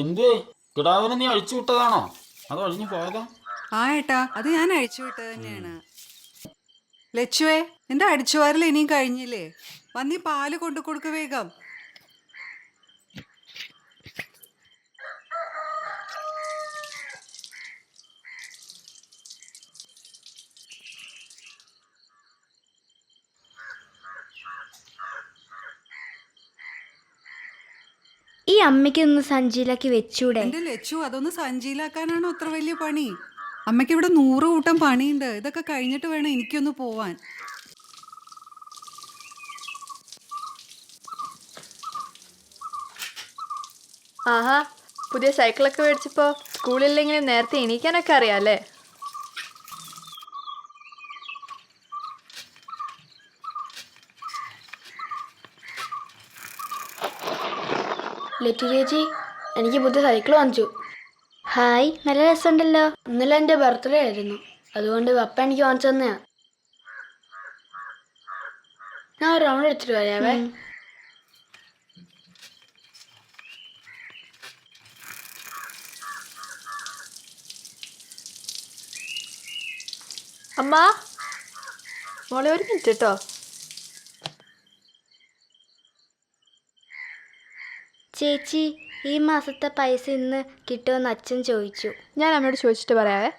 എന്ത് കിടാവിനെ നീ അഴിച്ചു വിട്ടതാണോ അതോ അഴിഞ്ഞു പോയതാ? ആ ഏട്ടാ, അത് ഞാൻ അഴിച്ചു വിട്ടത് തന്നെയാണ്. ലച്ചുവേ, നിന്റെ അടിച്ചുവാരൽ ഇനിയും കഴിഞ്ഞില്ലേ? വന്നീ പാല് കൊണ്ടു കൊടുക്ക് വേഗം. ഈ അമ്മയ്ക്ക് ഒന്ന് സഞ്ചിയിലാക്കി വെച്ചൂടെ? എന്റെ ലച്ചു, അതൊന്ന് സഞ്ചിയിലാക്കാനാണോ അത്ര വലിയ പണി? അമ്മയ്ക്ക് ഇവിടെ 100 കൂട്ടം പണിയുണ്ട്. ഇതൊക്കെ കഴിഞ്ഞിട്ട് വേണം എനിക്കൊന്ന് പോവാൻ. ആഹാ, പുതിയ സൈക്കിളൊക്കെ മേടിച്ചപ്പോ സ്കൂളിലെങ്കിലും നേരത്തെ എണീക്കാനൊക്കെ അറിയാല്ലേ? ലെറ്റി ചേച്ചി, എനിക്ക് പുതിയ സൈക്കിൾ വാങ്ങിച്ചു. ഹായ്, നല്ല രസമുണ്ടല്ലോ. ഇന്നലെ എൻ്റെ ബർത്ത്ഡേ ആയിരുന്നു, അതുകൊണ്ട് പപ്പ എനിക്ക് വാങ്ങിച്ചു തന്നെയാ. ഞാൻ ഒരു റൗണ്ട് എടുത്തിട്ട് വരാവേ. അമ്മ, മോളെ ഒരു മിനിറ്റ് കേട്ടോ. ചേച്ചി, ഈ മാസത്തെ പൈസ ഇന്ന് കിട്ടുമെന്ന് അച്ഛൻ ചോദിച്ചു. ഞാൻ അമ്മയോട് ചോദിച്ചിട്ട് പറയാവേ.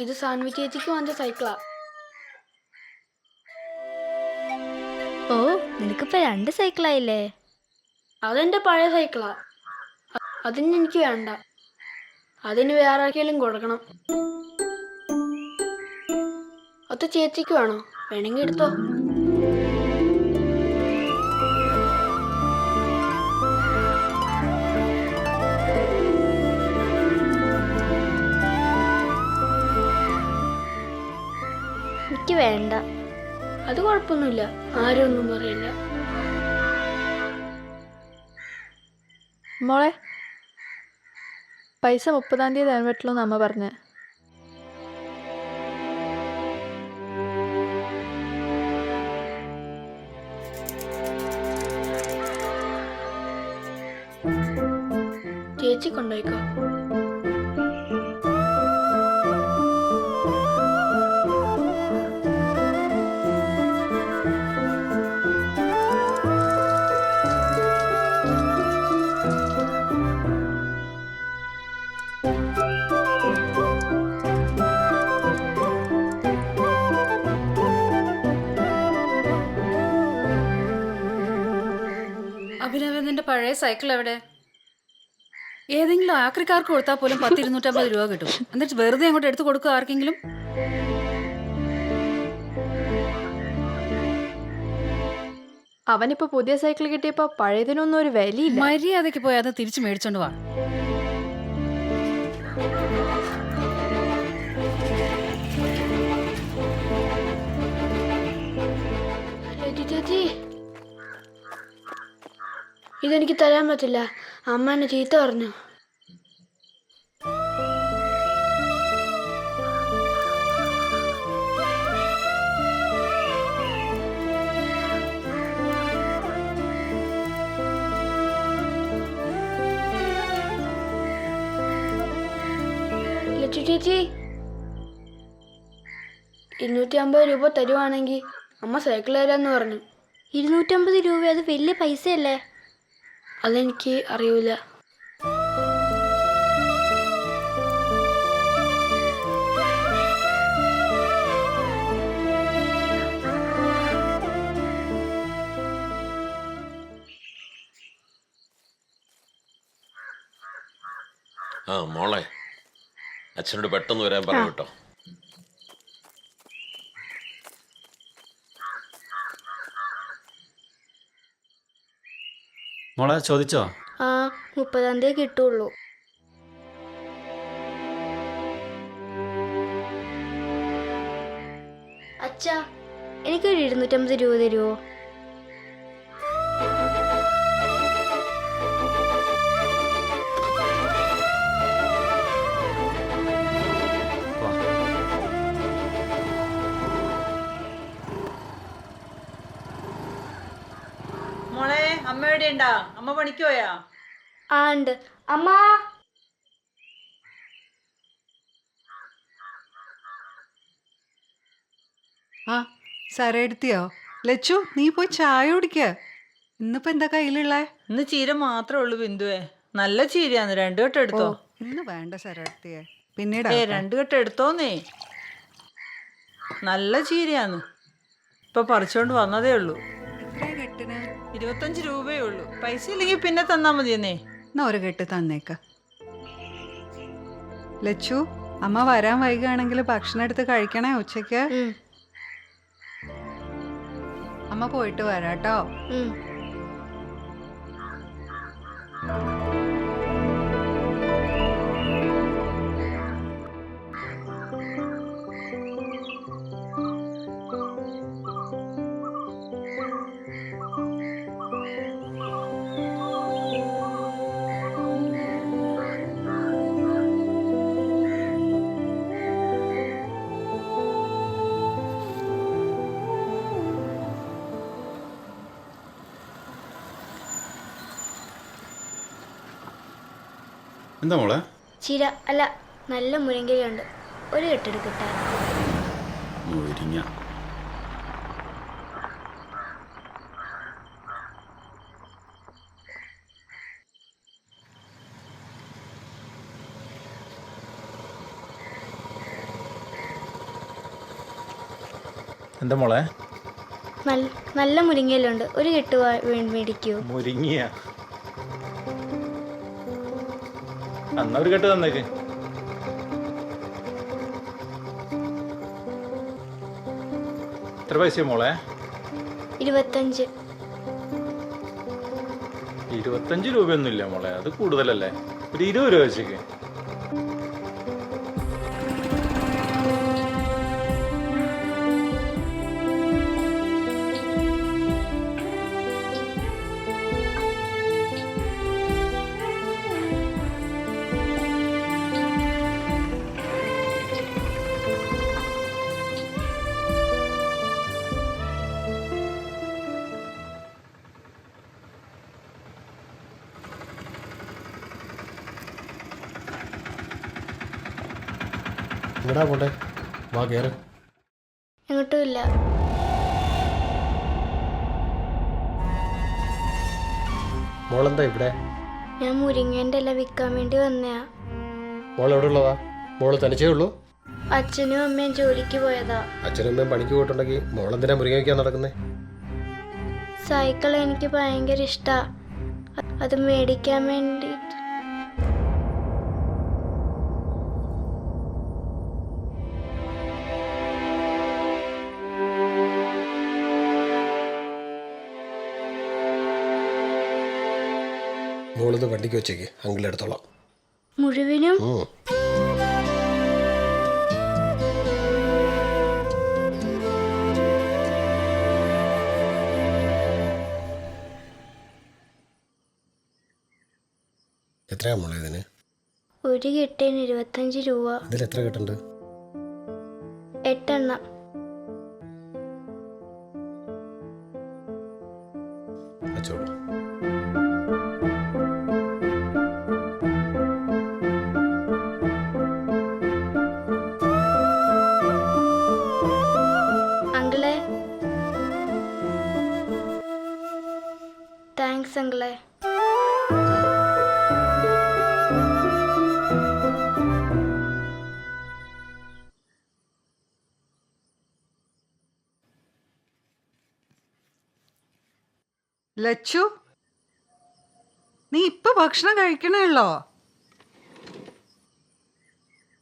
ഇത് സാൻവി ചേച്ചിക്ക് വാങ്ങിച്ച സൈക്കിളാ. ഓ, നിനക്കിപ്പോ 2 സൈക്കിളായില്ലേ? അതെൻ്റെ പഴയ സൈക്കിളാ. അതിന് എനിക്ക് വേണ്ട, അതിന് വേറെ ആർക്കെങ്കിലും കൊടുക്കണം. അത് ചേച്ചിക്ക് വേണോ? വേണമെങ്കിൽ എടുത്തോ. എനിക്ക് വേണ്ട. അത് കുഴപ്പമൊന്നുമില്ല, ആരും ഒന്നും പറയില്ല. മോളെ, പൈസ 30-ാം തീയതി തരാൻ പറ്റുള്ളൂ എന്ന് അമ്മ പറഞ്ഞേ. ചേച്ചി കൊണ്ടുപോയിക്കോ. അഭിനവ്, നിന്റെ പഴയ സൈക്കിൾ എവിടെ? ഏതെങ്കിലും ആക്രിക്കാർക്ക് കൊടുത്താൽ പോലും 10-250 രൂപ കിട്ടും. എന്നിട്ട് വെറുതെ അങ്ങോട്ട് എടുത്തു കൊടുക്കുക ആർക്കെങ്കിലും? അവനിപ്പോ പുതിയ സൈക്കിൾ കിട്ടിയപ്പോ പഴയതിനൊന്നും ഒരു വിലയില്ല. മര്യാദയ്ക്ക് പോയി അത് തിരിച്ചു മേടിച്ചോണ്ട് വാ. ലെറ്റി ചേച്ചി, ഇതെനിക്ക് തരാൻ പറ്റില്ല, അമ്മ എന്നെ ചീത്ത പറഞ്ഞു. ലെറ്റി ചേച്ചി, 250 രൂപ തരുവാണെങ്കിൽ അമ്മ സൈക്കിൾ തരാന്ന് പറഞ്ഞു. 250 രൂപ? അത് വലിയ പൈസയല്ലേ? അതെനിക്ക് അറിയില്ല. ആ മോളെ, അച്ഛനോട് പെട്ടെന്ന് വരാൻ പറഞ്ഞു കേട്ടോ. മോളെ ചോദിച്ചോ? ആ, 30-ാം തീയതി കിട്ടുള്ളൂ. അച്ഛാ, എനിക്കൊരു 250 രൂപ തരുമോ? അമ്മ എവിടെയുണ്ടാ? അമ്മ പണിക്ക് പോയാ? ആ ഉണ്ട്. അമ്മ ആ സരയെടുത്തിയോ? ലച്ചു നീ പോയി ചായ കുടിക്ക. ഇന്നിപ്പോ എന്താ കയ്യിലുള്ളേ? ഇന്ന് ചീര മാത്രമേ ഉള്ളൂ ബിന്ദുവേ. നല്ല ചീരയാന്ന്, 2 കെട്ട് എടുത്തോ. ഇന്ന് വേണ്ട സരയെടുത്തിയെ, പിന്നീട് 2 കെട്ട് എടുത്തോന്നേ. നല്ല ചീരയാന്ന്, ഇപ്പൊ പറിച്ചോണ്ട് വന്നതേ ഉള്ളൂ. എത്രയാ കെട്ടിന്? 25 രൂപയേ ഉള്ളൂ. പൈസ ഇല്ലെങ്കിൽ പിന്നെ തന്നാ മതിയെന്നേ. എന്നാ ഒരു കെട്ട് തന്നേക്ക. ലച്ചു, അമ്മ വരാൻ വൈകുകയാണെങ്കിൽ ഭക്ഷണം എടുത്ത് കഴിക്കണേ ഉച്ചയ്ക്ക്. അമ്മ പോയിട്ട് വരാട്ടോ. എന്താ മോളെ? ചീര അല്ല, നല്ല മുരിങ്ങയുണ്ട്, ഒരു കെട്ടെടുക്കട്ടെ. മുരിങ്ങ. എന്താ മോളെ? നല്ല മുരിങ്ങയിലുണ്ട്, ഒരു കെട്ട് മേടിക്കൂ. മുരിങ്ങിയ അന്ന ഒരു കെട്ട് തന്നേക്ക്. എത്ര പൈസ മോളെ? 25. 25 രൂപയൊന്നും ഇല്ല മോളെ, അത് കൂടുതലല്ലേ. ഒരു 20 രൂപ വെച്ചേക്ക്. എങ്ങടാ പോട്ടെ? വാ കയറ്. എങ്ങോട്ടും ഇല്ല. മോളെന്താ ഇവിടെ? ഞാൻ മുരിങ്ങേൻ്റെ ഇല വിൽക്കാൻ വേണ്ടി വന്നയാ. മോൾ എവിടെ ഉള്ളതാ? മോള് തനിച്ചേ ഉള്ളൂ? അച്ഛനും അമ്മയും ജോലിക്ക് പോയതാ. അച്ഛനും അമ്മയും പണിക്ക് പോയിട്ടുണ്ടെങ്കിൽ മോളെന്തിനാ മുരിങ്ങ വയ്ക്കാൻ നടക്കുന്നേ? സൈക്കിൾ എനിക്ക് ഭയങ്കര ഇഷ്ടാ, അത് മേടിക്കാൻ വേണ്ടി. മോളിത് വണ്ടിക്ക് വെച്ചേക്ക്, അങ്കിൾ എടുത്തോളാം. മുഴുവനും? എത്രയാ മോളെ ഇതിന്? ഒരു കെട്ടിന് 25 രൂപ. ഇതിൽ എത്ര കെട്ടുണ്ട്? 8 എണ്ണം. വെച്ചോളൂ. അങ്കിളെ, താങ്ക്സ് അങ്കിളെ. ലച്ചു, നീ ഇപ്പൊ ഭക്ഷണം കഴിക്കണേ ഉള്ളോ?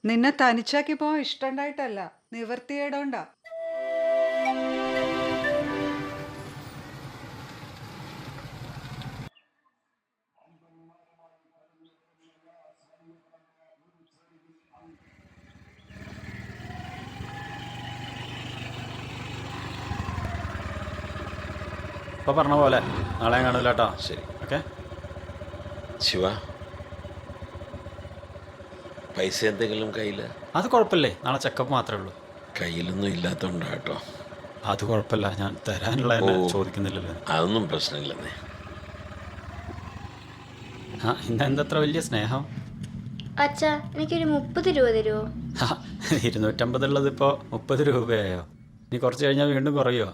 നിന്നെ തനിച്ചാക്കി പോവാൻ ഇഷ്ടണ്ടായിട്ടല്ല, നിവർത്തിയേടോണ്ടാ. ഇപ്പൊ പറഞ്ഞ പോലെ നാളെ കാണില്ല കേട്ടോ. ശരി. ഓക്കെ. ശിവ, പൈസ എന്തെങ്കിലും കയ്യില്? അത് കുഴപ്പമില്ലേ, നാളെ ചെക്കപ്പ് മാത്രമേ ഉള്ളൂ. കയ്യിലൊന്നും ഇല്ലാത്തോണ്ടാ കേട്ടോ. അത് കുഴപ്പമില്ല, ഞാൻ തരാനുള്ള ചോദിക്കുന്നില്ലല്ലോ. അതൊന്നും പ്രശ്നമില്ലെന്നേ. ആ ഇന്നെന്തത്ര വലിയ സ്നേഹം? അച്ഛാ എനിക്കൊരു 30 രൂപ തരുമോ? 250 ഉള്ളത് ഇപ്പോൾ 30 രൂപയായോ? ഇനി കുറച്ച് കഴിഞ്ഞാൽ വീണ്ടും കുറയോ?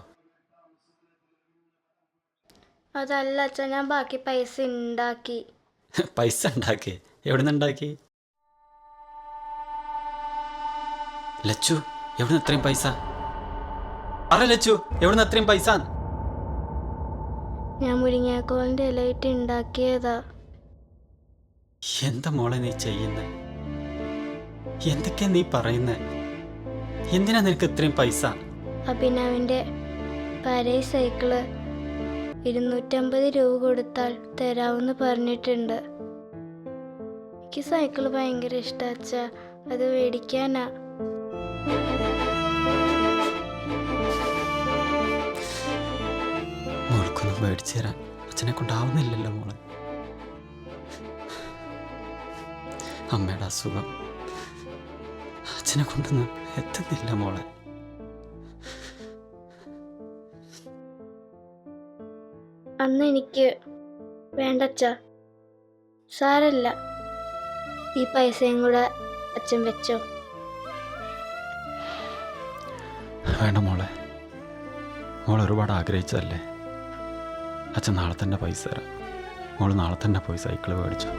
അതല്ല അച്ഛാ, ഞാൻ ബാക്കി പൈസ ഉണ്ടാക്കി. പൈസ ഉണ്ടാക്കി? എവിടെ നിന്ന് ഉണ്ടാക്കി? ലച്ചു, എവിടുന്ന് എത്രയും പൈസ? പറ ലച്ചു, എവിടുന്ന് എത്രയും പൈസ? ഞാൻ മുരിങ്ങാക്കോലിൻ്റെ ഇലയിട്ട് ഉണ്ടാക്കിയതാ. എന്താ മോളെ നീ ചെയ്യുന്നേ? എന്തൊക്കെയാ നീ പറയുന്നേ? എന്തിനാ നിനക്ക് ഇത്രയും പൈസ? അഭിനവിൻ്റെ പഴയ സൈക്കിള് 250 രൂപ കൊടുത്താൽ തരാമെന്ന് പറഞ്ഞിട്ടുണ്ട്. എനിക്ക് സൈക്കിള് ഭയങ്കര ഇഷ്ടമാണ് അച്ഛാ, അത് മേടിക്കാനാ. മോൾക്കൊന്നും മേടിച്ചു തരാൻ അച്ഛനെ കൊണ്ടാവുന്നില്ലല്ലോ മോളെ. അമ്മയുടെ അസുഖം അച്ഛനെ കൊണ്ടൊന്നും എത്തുന്നില്ല മോളെ. അന്ന് എനിക്ക് വേണ്ട അച്ഛാ, സാരല്ല, ഈ പൈസയും കൂടെ അച്ഛൻ വെച്ചോ. വേണ്ട മോളെ, മോൾ ഒരുപാട് ആഗ്രഹിച്ചതല്ലേ. അച്ഛൻ നാളെ തന്നെ പൈസ തരാം. മോൾ നാളെ തന്നെ പോയി സൈക്കിള് മേടിച്ചോ.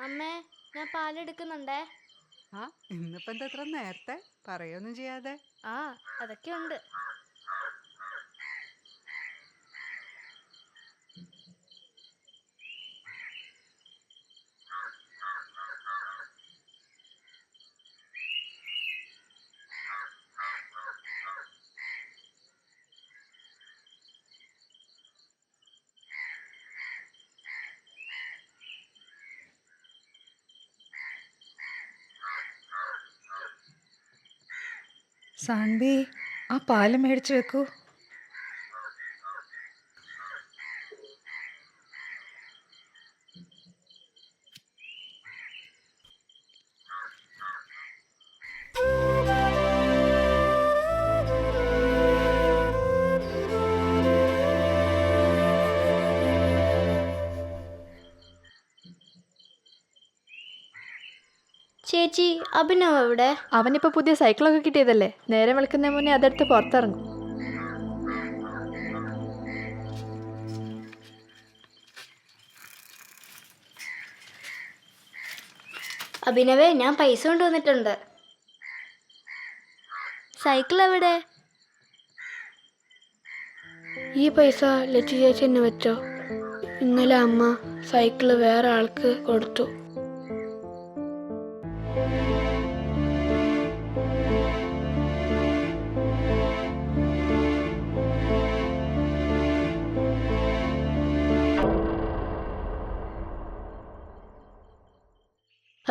അമ്മേ, ഞാൻ പാലെടുക്കുന്നുണ്ടേ. ആ ഇന്നിപ്പോ എന്താ ഇത്ര നേരത്തെ? പറയൊന്നും ചെയ്യാതെ. ആ അതൊക്കെ ഉണ്ട്. സാൻവി, ആ പാല് മേടിച്ചു വെക്കൂ. ചേച്ചി, അഭിനവ് എവിടെ? അവനിപ്പോൾ പുതിയ സൈക്കിളൊക്കെ കിട്ടിയതല്ലേ, നേരം വെളുക്കുന്നതിന് മുന്നേ അതെടുത്ത് പുറത്തിറങ്ങും. അഭിനവേ, ഞാൻ പൈസ കൊണ്ടുവന്നിട്ടുണ്ട്. സൈക്കിൾ എവിടെ? ഈ പൈസ ലച്ചു ചേച്ചി തന്നെ വെച്ചോ. ഇന്നലെ അമ്മ സൈക്കിള് വേറെ ആൾക്ക് കൊടുത്തു.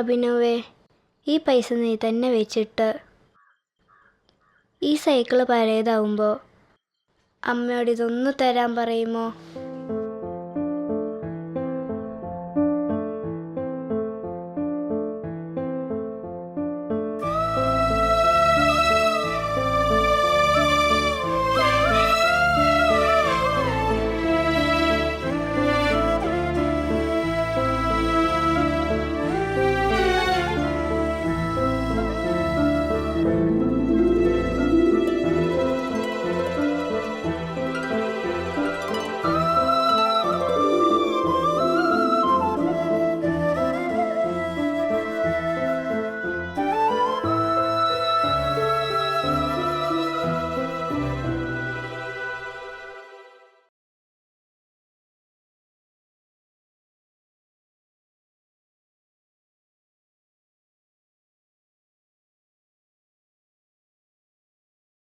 അഭിനവേ, ഈ പൈസ നീ തന്നെ വെച്ചിട്ട് ഈ സൈക്കിള് പഴയതാവുമ്പോൾ അമ്മയോട് ഇതൊന്ന് തരാൻ പറയുമോ?